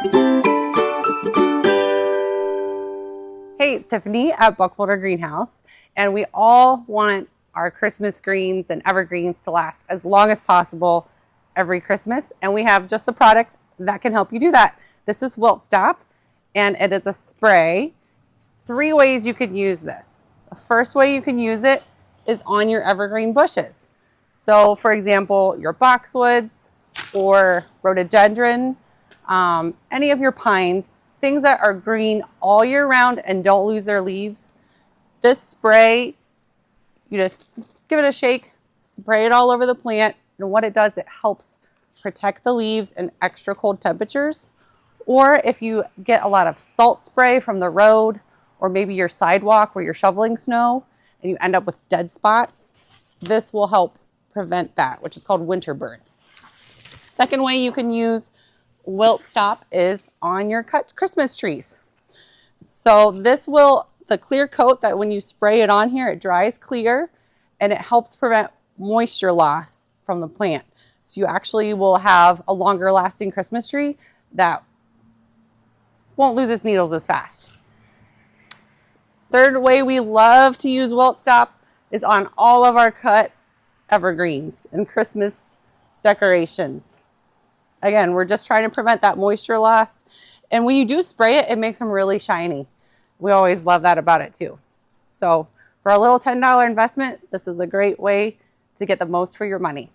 Hey, it's Tiffany at Buchwalter Greenhouse, and we all want our Christmas greens and evergreens to last as long as possible every Christmas, and we have just the product that can help you do that. This is Wilt Stop, and it is a spray. 3 ways you can use this. The first way you can use it is on your evergreen bushes. So, for example, your boxwoods or rhododendron, any of your pines, things that are green all year round and don't lose their leaves. This spray, you just give it a shake, spray it all over the plant, and what it does, it helps protect the leaves in extra cold temperatures. Or if you get a lot of salt spray from the road or maybe your sidewalk where you're shoveling snow and you end up with dead spots, this will help prevent that, which is called winter burn. Second way you can use Wilt Stop is on your cut Christmas trees. So this will, the clear coat that when you spray it on here, it dries clear and it helps prevent moisture loss from the plant. So you actually will have a longer lasting Christmas tree that won't lose its needles as fast. Third way we love to use Wilt Stop is on all of our cut evergreens and Christmas decorations. Again, we're just trying to prevent that moisture loss. And when you do spray it, it makes them really shiny. We always love that about it too. So for a little $10 investment, this is a great way to get the most for your money.